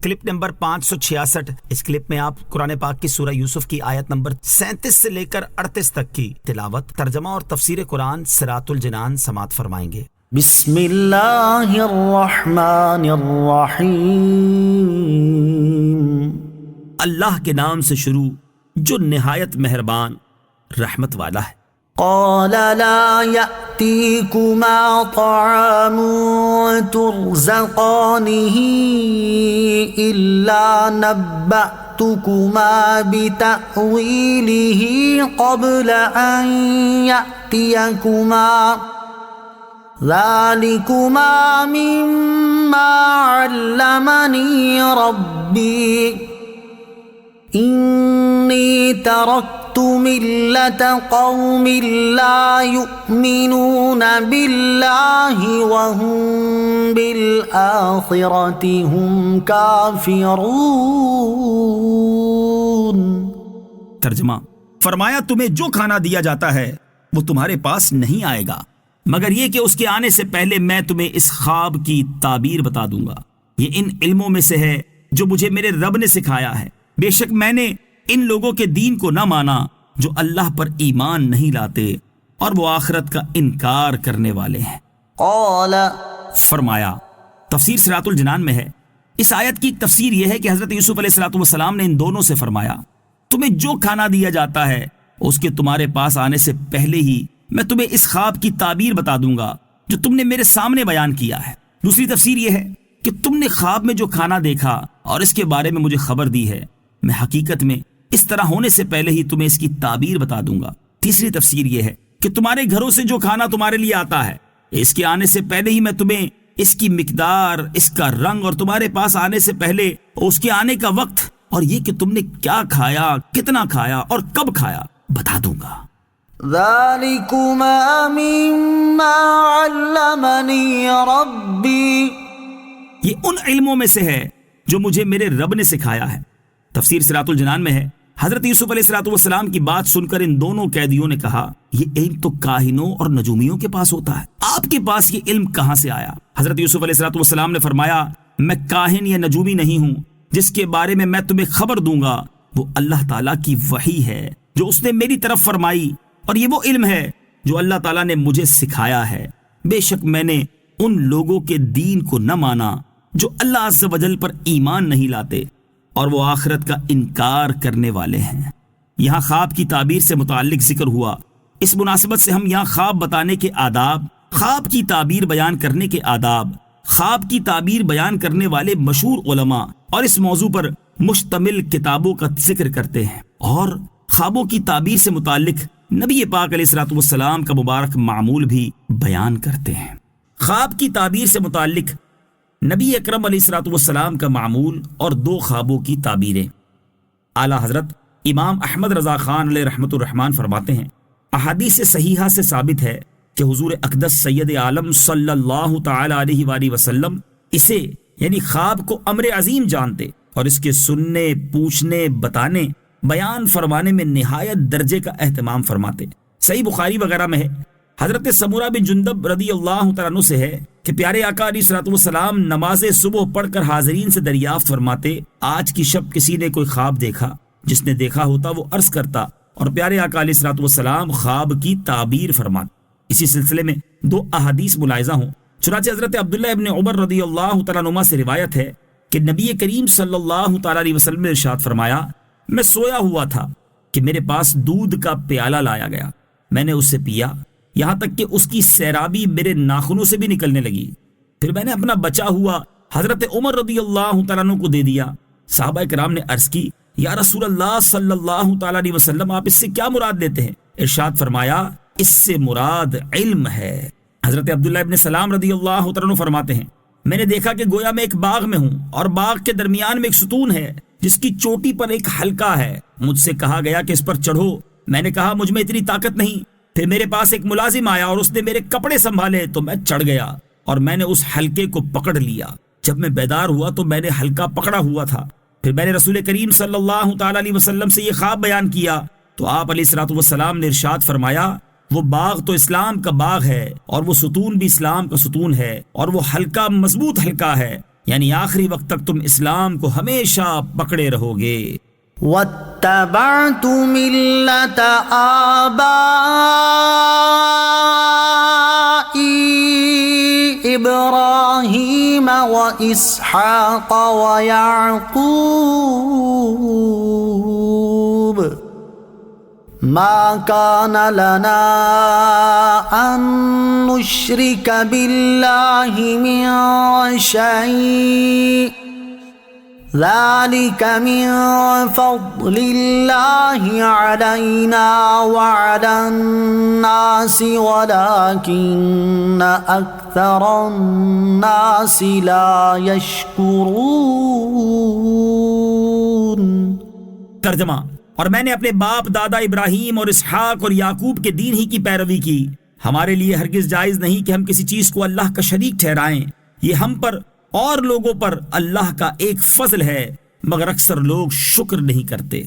Clip number 566۔ اس clip میں آپ قرآن پاک کی سورہ یوسف کی آیت نمبر 37 سے لے کر 38 تک کی تلاوت، ترجمہ اور تفسیر قرآن صراط الجنان سماعت فرمائیں گے۔ بسم اللہ الرحمن الرحیم، اللہ کے نام سے شروع جو نہایت مہربان رحمت والا ہے۔ قال لا يأتيكما طعام ترزقانه إلا نبأتكما بتأويله قبل أن يأتيكما ذلكما مما علمني ربي إني تركت ملة قوم لا يؤمنون بالله وهم بالآخرة هم كافرون۔ ترجمہ، فرمایا تمہیں جو کھانا دیا جاتا ہے وہ تمہارے پاس نہیں آئے گا مگر یہ کہ اس کے آنے سے پہلے میں تمہیں اس خواب کی تعبیر بتا دوں گا۔ یہ ان علموں میں سے ہے جو مجھے میرے رب نے سکھایا ہے۔ بے شک میں نے ان لوگوں کے دین کو نہ مانا جو اللہ پر ایمان نہیں لاتے اور وہ آخرت کا انکار کرنے والے ہیں۔ قال، فرمایا، تفسیر صراط الجنان میں ہے، اس آیت کی تفسیر یہ ہے کہ حضرت یوسف علیہ السلام نے ان دونوں سے فرمایا، تمہیں جو کھانا دیا جاتا ہے اس کے تمہارے پاس آنے سے پہلے ہی میں تمہیں اس خواب کی تعبیر بتا دوں گا جو تم نے میرے سامنے بیان کیا ہے۔ دوسری تفسیر یہ ہے کہ تم نے خواب میں جو کھانا دیکھا اور اس کے بارے میں مجھے خبر دی ہے، میں حقیقت میں اس طرح ہونے سے پہلے ہی تمہیں اس کی تعبیر بتا دوں گا۔ تیسری تفسیر یہ ہے کہ تمہارے گھروں سے جو کھانا تمہارے لیے آتا ہے اس کے آنے سے پہلے ہی میں تمہیں اس کی مقدار، اس کا رنگ اور تمہارے پاس آنے سے پہلے اس کے آنے کا وقت اور یہ کہ تم نے کیا کھایا، کتنا کھایا اور کب کھایا بتا دوں گا۔ ذَلِكُمَا مِمَّا عَلَّمَنِي رَبِّي، یہ ان علموں میں سے ہے جو مجھے میرے رب نے سکھایا ہے۔ تفسیر صراط الجنان میں ہے، حضرت یوسف علیہ السلام کی بات سن کر ان دونوں قیدیوں نے کہا، یہ علم تو کاہنوں اور نجومیوں کے پاس ہوتا ہے، آپ کے پاس یہ علم کہاں سے آیا؟ حضرت یوسف علیہ السلام نے فرمایا، میں کاہن یا نجومی نہیں ہوں، جس کے بارے میں تمہیں خبر دوں گا وہ اللہ تعالیٰ کی وحی ہے جو اس نے میری طرف فرمائی، اور یہ وہ علم ہے جو اللہ تعالیٰ نے مجھے سکھایا ہے۔ بے شک میں نے ان لوگوں کے دین کو نہ مانا جو اللہ عز و جل پر ایمان نہیں لاتے اور وہ آخرت کا انکار کرنے والے ہیں۔ یہاں خواب کی تعبیر سے متعلق ذکر ہوا، اس مناسبت سے ہم یہاں خواب بتانے کے آداب، خواب کی تعبیر بیان کرنے کے آداب، خواب کی تعبیر بیان کرنے والے مشہور علماء اور اس موضوع پر مشتمل کتابوں کا ذکر کرتے ہیں، اور خوابوں کی تعبیر سے متعلق نبی پاک علیہ السلام کا مبارک معمول بھی بیان کرتے ہیں۔ خواب کی تعبیر سے متعلق نبی اکرم علیہ السلام کا معمول اور دو خوابوں کی تعبیریں۔ اعلیٰ حضرت امام احمد رضا خان علیہ رحمت الرحمن فرماتے ہیں، احادیث صحیحہ سے ثابت ہے کہ حضور اقدس سید عالم صلی اللہ تعالی علیہ وآلہ وسلم اسے یعنی خواب کو امر عظیم جانتے اور اس کے سننے، پوچھنے، بتانے، بیان فرمانے میں نہایت درجے کا اہتمام فرماتے۔ صحیح بخاری وغیرہ میں ہے، حضرت سمورہ بن جندب رضی اللہ تعالیٰ عنہ سے ہے کہ پیارے آقا علیہ السلام نماز صبح پڑھ کر حاضرین سے دریافت فرماتے، آج کی شب کسی نے کوئی خواب دیکھا؟ جس نے دیکھا ہوتا وہ عرض کرتا اور پیارے آقا علیہ السلام خواب کی تعبیر فرماتے۔ اسی سلسلے میں دو احادیث ملاحظہ ہوں، چنانچہ حضرت عبداللہ ابن عمر رضی اللہ تعالیٰ عنہما سے روایت ہے کہ نبی کریم صلی اللہ تعالیٰ علیہ وسلم نے ارشاد فرمایا، میں سویا ہوا تھا کہ میرے پاس دودھ کا پیالہ لایا گیا، میں نے اسے پیا یہاں تک کہ اس کی سیرابی میرے ناخنوں سے بھی نکلنے لگی، پھر میں نے اپنا بچا ہوا حضرت عمر رضی اللہ تعالیٰ عنہ کو دے دیا۔ صحابہ کرام نے عرض کی، یا رسول اللہ صلی اللہ تعالیٰ علیہ وسلم، آپ اس سے کیا مراد لیتے ہیں؟ ارشاد فرمایا، اس سے مراد علم ہے۔ حضرت عبداللہ ابن سلام رضی اللہ تعالیٰ عنہ فرماتے ہیں، میں نے دیکھا کہ گویا میں ایک باغ میں ہوں اور باغ کے درمیان میں ایک ستون ہے جس کی چوٹی پر ایک حلقہ ہے، مجھ سے کہا گیا کہ اس پر چڑھو، میں نے کہا مجھ میں اتنی طاقت نہیں، پھر میرے پاس ایک ملازم آیا اور اس نے میرے کپڑے سنبھالے تو میں چڑھ گیا اور میں نے اس حلقے کو پکڑ لیا، جب میں بیدار ہوا تو میں نے حلقہ پکڑا ہوا تھا، پھر میں نے رسول کریم صلی اللہ تعالی علیہ وسلم سے یہ خواب بیان کیا تو آپ علیہ السلام نے ارشاد فرمایا، وہ باغ تو اسلام کا باغ ہے اور وہ ستون بھی اسلام کا ستون ہے اور وہ حلقہ مضبوط حلقہ ہے، یعنی آخری وقت تک تم اسلام کو ہمیشہ پکڑے رہو گے۔ واتبعت ملة آبائي إبراهيم وإسحاق ويعقوب ما كان لنا أن نشرك بالله من شيء ذلك من فضل الله علينا وعلى الناس ولكن أكثر الناس لا يشكرون۔ ترجمہ، اور میں نے اپنے باپ دادا ابراہیم اور اسحاق اور یعقوب کے دین ہی کی پیروی کی۔ ہمارے لیے ہرگز جائز نہیں کہ ہم کسی چیز کو اللہ کا شریک ٹھہرائیں، یہ ہم پر اور لوگوں پر اللہ کا ایک فضل ہے، مگر اکثر لوگ شکر نہیں کرتے۔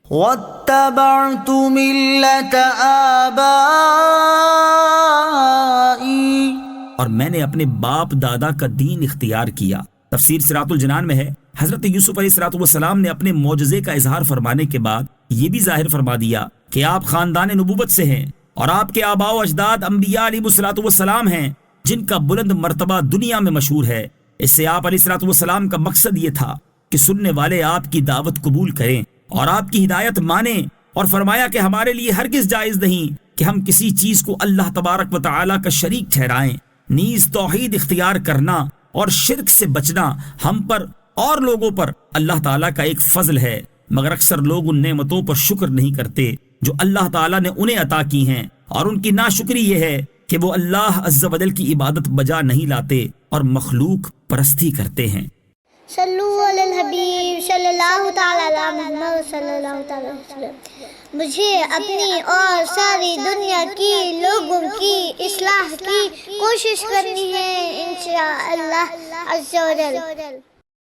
واتبعت ملة آبائي، اور میں نے اپنے باپ دادا کا دین اختیار کیا۔ تفسیر صراط الجنان میں ہے، حضرت یوسف علیہ السلام نے اپنے معجزے کا اظہار فرمانے کے بعد یہ بھی ظاہر فرما دیا کہ آپ خاندان نبوت سے ہیں اور آپ کے آباء و اجداد انبیاء علیہ السلام ہیں جن کا بلند مرتبہ دنیا میں مشہور ہے۔ اس سے آپ علیہ السلام کا مقصد یہ تھا کہ سننے والے آپ کی دعوت قبول کریں اور آپ کی ہدایت مانیں، اور فرمایا کہ ہمارے لیے ہرگز جائز نہیں کہ ہم کسی چیز کو اللہ تبارک و تعالی کا شریک ٹھہرائیں، نیز توحید اختیار کرنا اور شرک سے بچنا ہم پر اور لوگوں پر اللہ تعالیٰ کا ایک فضل ہے، مگر اکثر لوگ ان نعمتوں پر شکر نہیں کرتے جو اللہ تعالیٰ نے انہیں عطا کی ہیں، اور ان کی ناشکری یہ ہے کہ وہ اللہ عز و جل کی عبادت بجا نہیں لاتے اور مخلوق پرستی کرتے ہیں۔ صلو علی الحبیب صلی اللہ تعالی علی محمد صلی اللہ تعالی وسلم۔ مجھے اپنی اور ساری دنیا کی لوگوں کی اصلاح کی کوشش کرنی ہے انشاءاللہ عز و جل۔